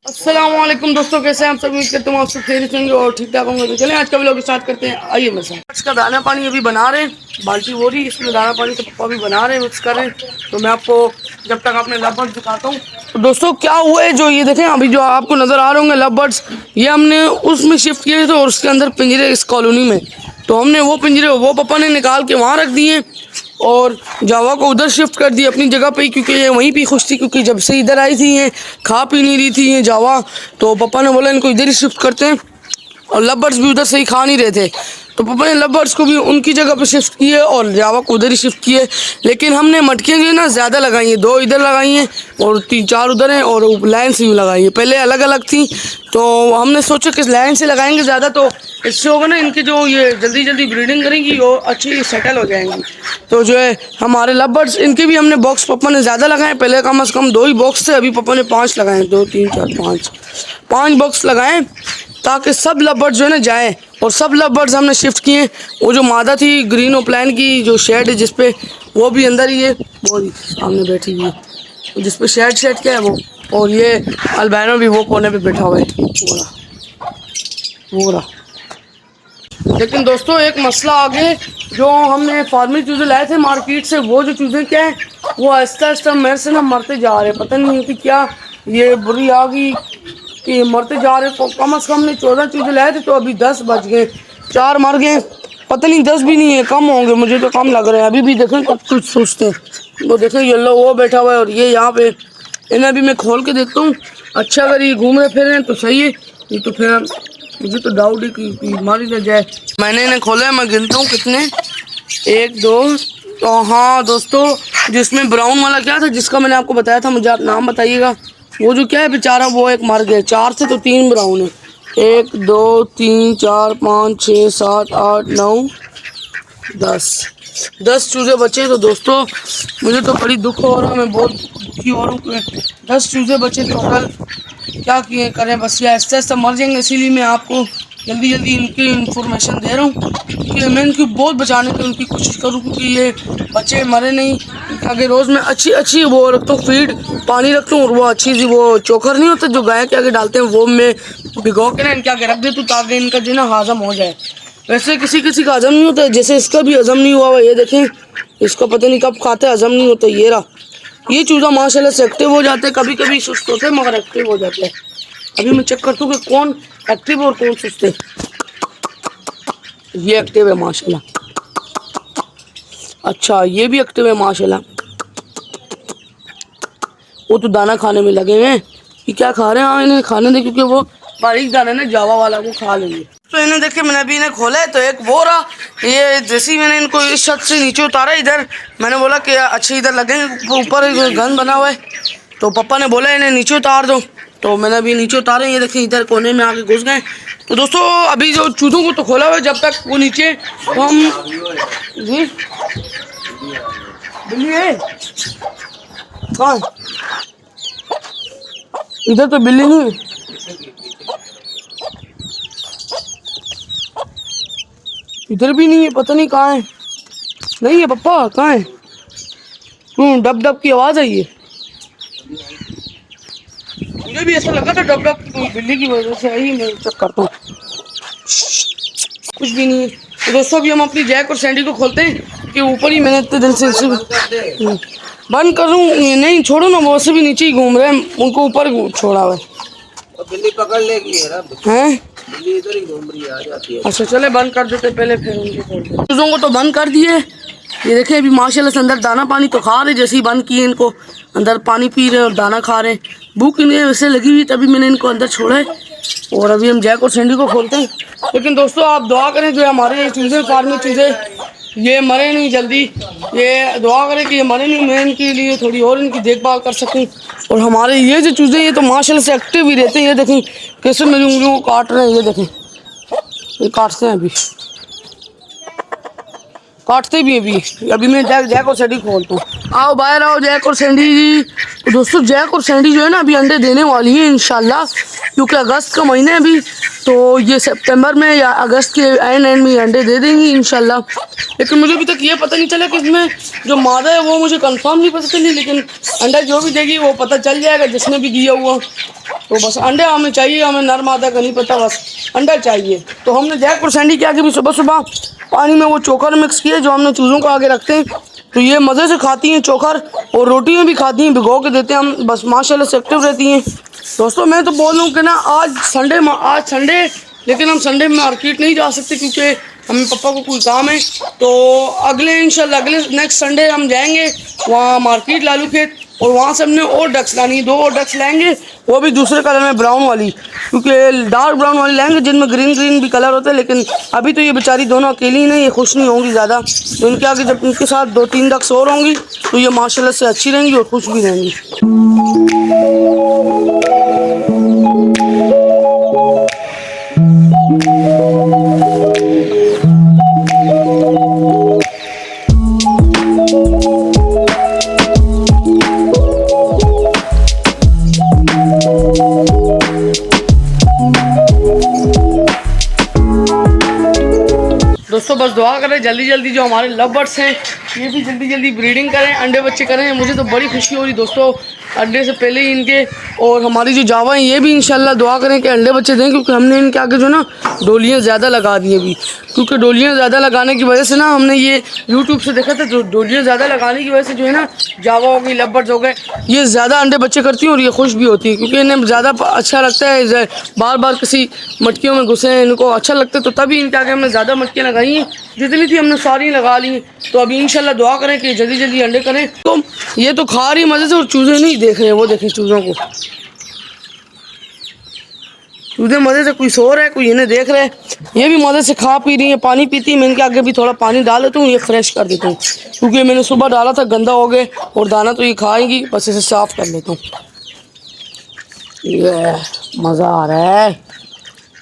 अस्सलामुअलैकुम दोस्तों, कैसे हैं आप सब? उम्मीद करता हूँ आप सब खैरियत होंगे और ठीक ठाक होंगे। तो चलें आज का व्लॉग स्टार्ट करते हैं। आइए मेरे साथ। इसका दाना पानी अभी बना रहे हैं, बाल्टी हो रही है, इसमें दाना पानी तो पप्पा भी बना रहे हैं, मिक्स कर रहे हैं। तो मैं आपको जब तक अपने लव बर्ड्स दिखाता हूँ। तो दोस्तों क्या हुआ है, जो ये देखें अभी जो आपको नज़र आ रहे होंगे लव बर्ड्स, ये हमने उसमें शिफ्ट किए थे और उसके अंदर पिंजरे इस कॉलोनी में। तो हमने वो पिंजरे वो पापा ने निकाल के वहाँ रख दिए और जावा को उधर शिफ्ट कर दी अपनी जगह पे, क्योंकि ये वहीं पे खुश थी। क्योंकि जब से इधर आई थी ये खा पी नहीं रही थी ये जावा, तो पापा ने बोला इनको इधर ही शिफ्ट करते हैं। और लव बर्ड्स भी उधर से ही खा नहीं रहे थे, तो पापा ने लव बर्ड्स को भी उनकी जगह पे शिफ्ट किए और जावा को उधर ही शिफ्ट किए। लेकिन हमने मटकियाँ जो है ना ज़्यादा लगाई हैं, 2 इधर लगाई हैं और 3-4 उधर हैं और लाइन से भी लगाई है। पहले अलग अलग थी, तो हमने सोचा कि लाइन से लगाएंगे ज़्यादा, तो इससे होगा ना इनके जो ये जल्दी जल्दी ब्रीडिंग करेंगी और अच्छी सेटल हो जाएंगी। तो जो है हमारे लव बर्ड्स, इनके भी हमने बॉक्स पापा ने ज़्यादा लगाए। पहले कम से कम 2 ही बॉक्स थे, अभी पापा ने 5 लगाए, 2 3 4 5 बॉक्स लगाए, ताकि सब लव बर्ड्स जो है ना जाएँ। और सब लव बर्ड्स हमने शिफ्ट किए। वो जो मादा थी ग्रीन ओप्लाइन की जो शेड है जिसपे, वो भी अंदर ही है, वो सामने बैठी हुई है जिसपे शेड क्या है वो। और ये अल्बानो भी वो कोने पे बैठा हुआ है, वो रहा। लेकिन दोस्तों एक मसला आ गया, जो हमने फार्मिंग चूज़े लाए थे मार्केट से, वो जो चूज़े क्या है वो आहिस्ता आहिस्ता मेरे से ना मरते जा रहे हैं। पता नहीं कि क्या ये बुरी आ गई कि मरते जा रहे। कम से कम हमने 14 चूज़े लाए थे, तो अभी 10 बच गए, 4 मर गए। पता नहीं 10 भी नहीं है, कम होंगे, मुझे तो कम लग रहे हैं। अभी भी देखें कुछ सोचते हैं, वो देखें येलो वो बैठा हुआ है और ये यहाँ पे। इन्हें अभी मैं खोल के देखता हूँ, अच्छा अगर ये घूम रहे फिर रहे हैं तो सही है, ये तो फिर मुझे तो डाउट है कि बीमारी न जाए। मैंने इन्हें खोला है, मैं गिनता हूँ कितने, 1 2। तो हाँ दोस्तों, जिसमें ब्राउन वाला क्या था जिसका मैंने आपको बताया था, मुझे आप नाम बताइएगा। वो जो क्या है बेचारा, वो एक मर गया। 4 थे तो 3 ब्राउन है। 1 2 3 4 5 6 7 8 9 10 चूज़े बचे। तो दोस्तों मुझे तो बड़ी दुख हो रहा है, मैं बहुत दुखी हो रहा हूँ। 10 चूज़े बचे टोटल, क्या किए करें, बस ये आहिस्ता आहिस्ता मर जाएंगे। इसीलिए मैं आपको जल्दी जल्दी इनकी इन्फॉर्मेशन दे रहा हूँ कि मैं इनकी बहुत बचाने की उनकी कोशिश करूँ, क्योंकि ये बच्चे मरे नहीं। आगे रोज़ मैं अच्छी वो रखता हूँ, फीड पानी रखता हूँ, और वो अच्छी सी वो चोकर नहीं होता जो गाय के आगे डालते हैं, वो मैं भिगो के ना इनके आगे रख देता हूँ, ताकि इनका जो ना हजम हो जाए। वैसे किसी किसी का हजम नहीं होता, जैसे इसका भी हजम नहीं हुआ हुआ, ये देखें, इसका पता नहीं कब खाते हजम नहीं होता। ये रहा, ये चूज़ा माशाल्लाह से एक्टिव हो जाते हैं, कभी कभी सुस्त होते हैं मगर एक्टिव हो जाते हैं। अभी मैं चेक करता हूँ कि कौन एक्टिव और कौन सुस्त है। ये एक्टिव है माशाल्लाह, अच्छा ये भी एक्टिव है माशाल्लाह। वो तो दाना खाने में लगे हैं, ये क्या खा रहे हैं? हाँ इन्हें खाने दे, क्योंकि वो बारीक दाना ना जावा वाला वो खा लेंगे। तो इन्हें देखे मैंने अभी इन्हें खोला है, तो एक वो रहा। ये जैसे ही मैंने इनको इस छत से नीचे उतारा, इधर मैंने बोला कि अच्छे इधर लगेंगे, ऊपर गन बना हुआ है, तो पापा ने बोला इन्हें नीचे उतार दो। तो मैंने अभी नीचे उतारे, ये देखें इधर कोने में आके घुस गए। तो दोस्तों अभी जो चूज़ों को तो खोला हुआ है, जब तक वो नीचे, तो हम जी बिल्ली है कहाँ? इधर तो बिल्ली नहीं, इधर भी नहीं है, पता नहीं कहाँ है। नहीं है पापा, कहाँ है? डब डब की आवाज़ आई है, मुझे भी ऐसा लगा था डब डब की बिल्ली की वजह से आई। मैं चेक करता हूँ, कुछ भी नहीं है। तो दोस्तों अभी हम अपनी जैक और सैंडी को खोलते हैं कि ऊपर ही मैंने इतने दिन से बंद करूँ, नहीं छोड़ो ना, वो से भी नीचे ही घूम रहे हैं, उनको ऊपर छोड़ा हुआ है। बिल्ली पकड़ लेगी हैं, बिल्ली इधर ही घूम रही है, आ जाती है। अच्छा चले बंद कर देते पहले, फिर उनको खोलते। चूज़ों को तो बंद कर दिए, ये देखें अभी माशाल्लाह से अंदर दाना पानी तो खा रहे। जैसे ही बंद किए इनको, अंदर पानी पी रहे और दाना खा रहे। भूख इन्हें वैसे लगी हुई, तभी मैंने इनको अंदर छोड़ा है। और अभी हम जैक और सैंडी को खोलते हैं। लेकिन दोस्तों आप दुआ करें जो हमारे चूज़े फार्मिंग चूज़े ये मरे नहीं जल्दी, ये दुआ करें कि ये मरे नहीं, मैं इनके लिए थोड़ी और इनकी देखभाल कर सकूं। और हमारे ये जो चूज़े ये तो माशाल्लाह से एक्टिव ही रहते हैं। ये देखें कैसे मेरी उंगलियों को काट रहे हैं, ये देखें ये काटते हैं अभी। काटते भी अभी अभी मैं जैक और सैंडी खोलता हूँ। आओ बाहर आओ जैक और सैंडी जी। तो दोस्तों जैक और सैंडी जो है ना अभी अंडे देने वाली है इंशाल्लाह, क्योंकि अगस्त का महीना है अभी, तो ये सितंबर में या अगस्त के एंड में अंडे दे देंगी इंशाल्लाह। लेकिन मुझे अभी तक ये पता नहीं चला कि इसमें जो मादा है वो मुझे कंफर्म नहीं पता चली, लेकिन अंडा जो भी देगी वो पता चल जाएगा जिसने भी दिया हुआ। तो बस अंडे हमें चाहिए, हमें नर मादा का नहीं पता, बस अंडा चाहिए। तो हमने जैक और सैंडी के आगे भी सुबह सुबह पानी में वो चोकर मिक्स किया जो हमने चूज़ों को आगे रखते हैं, तो ये मज़े से खाती हैं चोकर, और रोटी में भी खाती हैं, भिगो के देते हैं हम, बस माशाल्लाह से एक्टिव रहती हैं। दोस्तों मैं तो बोल रहा हूँ कि ना आज संडे, लेकिन हम संडे में मार्केट नहीं जा सकते क्योंकि हमें पापा को कोई काम है। तो अगले इंशाल्लाह अगले नेक्स्ट संडे हम जाएंगे वहाँ मार्केट लालू खेत, और वहाँ से हमने और डक्स लानी है, 2 और डक्स लाएंगे, वो भी दूसरे कलर में ब्राउन वाली, क्योंकि डार्क ब्राउन वाली लाएंगे जिनमें ग्रीन भी कलर होता है। लेकिन अभी तो ये बेचारी दोनों अकेली नहीं, ये खुश नहीं होंगी ज़्यादा, तो इनके आगे जब इनके साथ 2-3 डक्स और होंगी तो ये माशाल्लाह से अच्छी रहेंगी और खुश भी रहेंगी। दोस्तों बस दुआ करें जल्दी जल्दी जो हमारे लव बर्ड्स हैं ये भी जल्दी जल्दी ब्रीडिंग करें, अंडे बच्चे करें। मुझे तो बड़ी खुशी हो रही दोस्तों अंडे से पहले ही इनके, और हमारी जो जावा हैं ये भी इंशाल्लाह दुआ करें कि अंडे बच्चे दें, क्योंकि हमने इनके आगे जो ना डोलियाँ ज़्यादा लगा दी अभी, क्योंकि डोलियाँ ज़्यादा लगाने की वजह से ना हमने ये यूट्यूब से देखा था, तो डोलियाँ ज़्यादा लगाने की वजह से जो है ना जावा हो गई, लव बर्ड्स हो गए, ये ज़्यादा अंडे बच्चे करती हैं और ये खुश भी होती है, क्योंकि इन्हें ज़्यादा अच्छा लगता है बार बार किसी मटकियों में घुसे, इनको अच्छा लगता है, तो तभी इनके आगे हमने ज़्यादा मटकियाँ लगाई हैं, जितनी थी हमने सारी लगा ली। तो अभी इंशाल्लाह दुआ करें कि जल्दी जल्दी अंडे करें। तो ये तो खा रही मज़े से, और चूज़े नहीं देख रहे, वो देखें चूज़ों को, चूज़े मज़े से, कोई सो रहा है कोई इन्हें देख रहा है, ये भी मज़े से खा पी रही है, पानी पीती है। मैं इनके आगे भी थोड़ा पानी डाल देता हूँ, ये फ्रेश कर देता हूँ, क्योंकि मैंने सुबह डाला था गंदा हो गए, और दाना तो ये खाएंगी, बस इसे साफ़ कर लेता हूँ। ये मज़ा आ रहा है,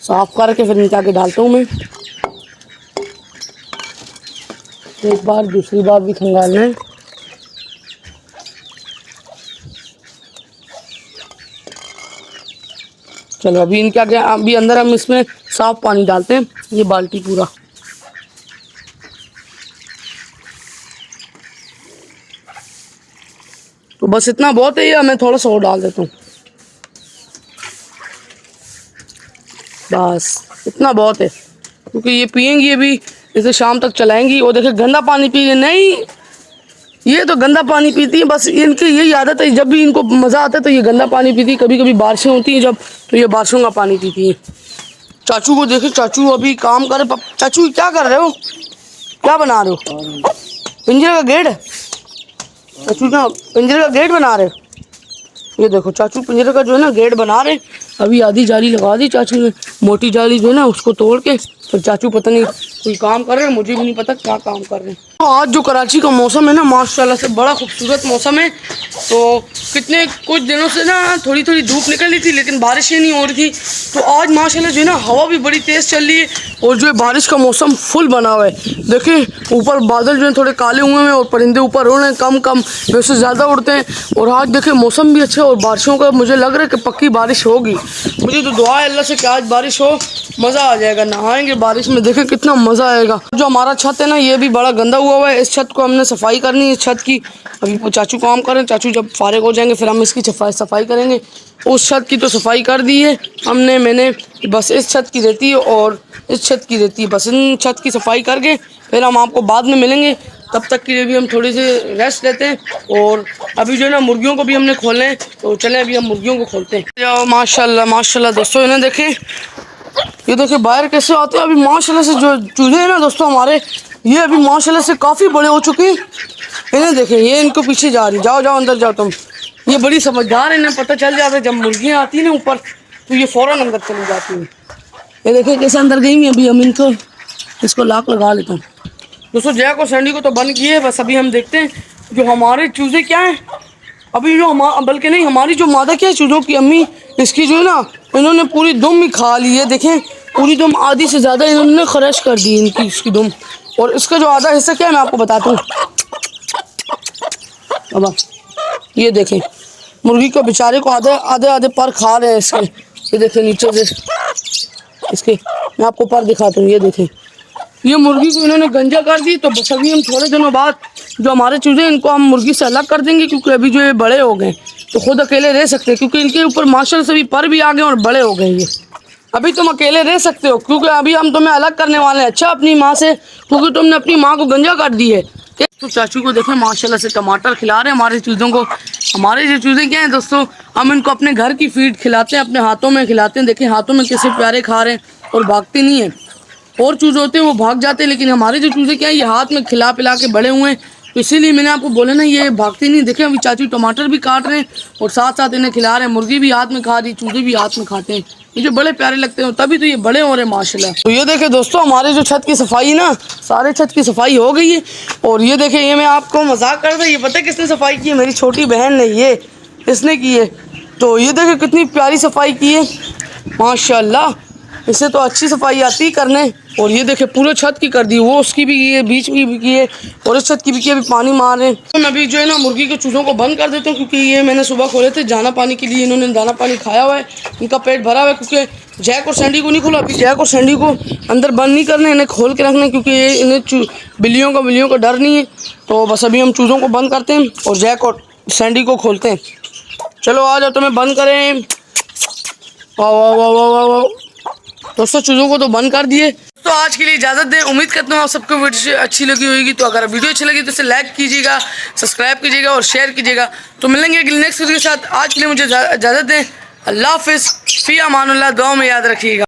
साफ़ करके फिर इनके आगे डालता हूँ मैं, एक बार दूसरी बार भी खंगालना है। चलो अभी इनके आगे अभी अंदर हम इसमें साफ पानी डालते हैं, ये बाल्टी पूरा। तो बस इतना बहुत है, ये मैं थोड़ा सा और डाल देता हूँ, बस इतना बहुत है, क्योंकि ये पियेंगी अभी, इसे शाम तक चलाएंगी। और देखे गंदा पानी पी नहीं, ये तो गंदा पानी पीती है, बस इनकी यही आदत है, जब भी इनको मज़ा आता है तो ये गंदा पानी पीती है। कभी कभी बारिशें होती हैं जब, तो ये बारिशों का पानी पीती है। चाचू को देखे, चाचू अभी काम करे। चाचू क्या कर रहे हो, क्या बना रहे हो, पिंजरे का गेट? चाचू क्या पिंजरे का गेट बना रहे हो? ये देखो चाचू पिंजरे का जो है ना गेट बना रहे। अभी आधी जाली लगा दी चाचू ने, मोटी जाली जो है ना उसको तोड़ के, फिर चाचू पता नहीं कोई काम कर रहे हैं, मुझे भी नहीं पता क्या काम कर रहे हैं। तो आज जो कराची का मौसम है ना माशाल्लाह से बड़ा खूबसूरत मौसम है। तो कितने कुछ दिनों से ना थोड़ी थोड़ी धूप निकल रही थी, लेकिन बारिशें नहीं हो रही थी। तो आज माशाल्लाह जो है ना हवा भी बड़ी तेज़ चल रही है, और जो है बारिश का मौसम फुल बना हुआ है। देखिए ऊपर बादल जो है थोड़े काले हुए हैं, और परिंदे ऊपर उड़ रहे हैं, कम कम वैसे ज़्यादा उड़ते हैं। और आज देखिए मौसम भी अच्छा है, और बारिशों का मुझे लग रहा है कि पक्की बारिश होगी। मुझे तो दुआ है अल्लाह से कि आज बारिश हो, मज़ा आ जाएगा, नहाएंगे बारिश में, देखें कितना मज़ा आएगा। जो हमारा छत है ना ये भी बड़ा गंदा हुआ है, इस छत को हमने सफाई करनी है, इस छत की। अभी चाचू काम करें, चाचू जब फारिग हो जाएंगे फिर हम इसकी सफाई करेंगे। उस छत की तो सफाई कर दी है मैंने, बस इस छत की रहती है और इस छत की रहती है। बस इन छत की सफाई करके फिर हम आपको बाद में मिलेंगे, तब तक के लिए भी हम थोड़ी सी रेस्ट लेते हैं। और अभी जो है ना मुर्गियों को भी हमने खोलना है, तो चलें अभी हम मुर्गियों को खोलते हैं। जाओ माशाल्लाह माशाल्लाह दोस्तों, इन्हें देखें, ये देखिए बाहर कैसे आते हैं। अभी माशाल्लाह से जो चूजे हैं ना दोस्तों हमारे, ये अभी माशाल्लाह से काफ़ी बड़े हो चुके हैं। इन्हें देखें, ये इनको पीछे जा रही, जाओ जाओ अंदर जाओ तुम। ये बड़ी समझदार है, इन्हें पता चल जाता है जब मुर्गियाँ आती हैं ना ऊपर, तो ये फ़ौरन अंदर चली जाती हैं। ये देखें कैसे अंदर गई हैं। अभी हम इनको इसको लाक लगा लेता हूँ। दोस्तों जैक और सैंडी को तो बंद किए, बस अभी हम देखते हैं जो हमारे चूजे क्या हैं। अभी जो बल्कि नहीं, हमारी जो मादा क्या है चूजों की अम्मी, इसकी जो है ना इन्होंने पूरी दुम ही खा ली है। देखें पूरी दुम, आधी से ज़्यादा इन्होंने खरश कर दी इनकी, इसकी दुम। और इसका जो आधा हिस्सा क्या है मैं आपको बताता हूँ। अब ये देखें, मुर्गी को बेचारे को आधे आधे आधे पर खा रहे हैं इसके। ये देखें नीचे से इसके, मैं आपको पर दिखाता हूँ। ये देखें, ये मुर्गी को इन्होंने गंजा कर दी। तो बस अभी हम थोड़े दिनों बाद जो हमारे चूजे इनको हम मुर्गी से अलग कर देंगे, क्योंकि अभी जो ये बड़े हो गए तो खुद अकेले रह सकते हैं, क्योंकि इनके ऊपर माशाल्लाह से भी पर भी आ गए और बड़े हो गए। ये अभी तुम अकेले रह सकते हो, क्योंकि अभी हम तुम्हें अलग करने वाले हैं। अच्छा, अपनी माँ से, क्योंकि तुमने अपनी माँ को गंजा कर दी है। तो चाचू को देखें माशाल्लाह से टमाटर खिला रहे हैं हमारे चूज़ों को। हमारे जो चूज़े क्या हैं दोस्तों, हम इनको अपने घर की फीड खिलाते हैं, अपने हाथों में खिलाते हैं। देखें हाथों में कैसे प्यारे खा रहे हैं और भागते नहीं हैं। और चूज़े होते हैं वो भाग जाते हैं, लेकिन हमारे जो चूज़े क्या है, ये हाथ में खिला पिला के बड़े हुए हैं। तो इसीलिए मैंने आपको बोला ना, ये भागते नहीं। देखें अभी चाचू टमाटर भी काट रहे हैं और साथ साथ इन्हें खिला रहे हैं। मुर्गी भी हाथ में खा रही, चूज़े भी हाथ में खाते हैं। ये जो बड़े प्यारे लगते हैं, तभी तो ये बड़े हो रहे हैं माशाल्लाह। तो ये देखें दोस्तों, हमारे जो छत की सफाई ना, सारे छत की सफाई हो गई है। और ये देखें, ये मैं आपको मजाक कर रहा, ये पता है किसने सफाई की है? मेरी छोटी बहन ने, ये इसने की है। तो ये देखें कितनी प्यारी सफाई की है माशाल्लाह। इससे तो अच्छी सफाई आती है करने। और ये देखे पूरे छत की कर दी, वो उसकी भी की है, बीच की भी की है और इस छत की भी की है। अभी पानी मार रहे हैं। तो मैं अभी जो है ना मुर्गी के चूज़ों को बंद कर देता हूँ, क्योंकि ये मैंने सुबह खोले थे दाना पानी के लिए। इन्होंने दाना पानी खाया हुआ है, इनका पेट भरा हुआ है। क्योंकि जैक और सैंडी को नहीं खोला, अभी जैक और सैंडी को अंदर बंद नहीं करना, इन्हें खोल के रखना, क्योंकि ये इन्हें बिल्लियों का डर नहीं है। तो बस अभी हम चूज़ों को बंद करते हैं और जैक और सैंडी को खोलते हैं। चलो आ जाओ, तुम्हें बंद करें। वाह वाह वाह वाह वाह वाह। दोस्तों चूज़ों को तो बंद कर दिए। तो आज के लिए इजाज़त दें। उम्मीद करता हूँ आप सबको वीडियो अच्छी लगी होगी। तो अगर वीडियो अच्छी लगी तो इसे लाइक कीजिएगा, सब्सक्राइब कीजिएगा और शेयर कीजिएगा। तो मिलेंगे अगले नेक्स्ट वीडियो के साथ। आज के लिए मुझे इजाज़त दें। अल्लाह हाफिज़, फ़ी अमानुल्लाह। दुआ में याद रखिएगा।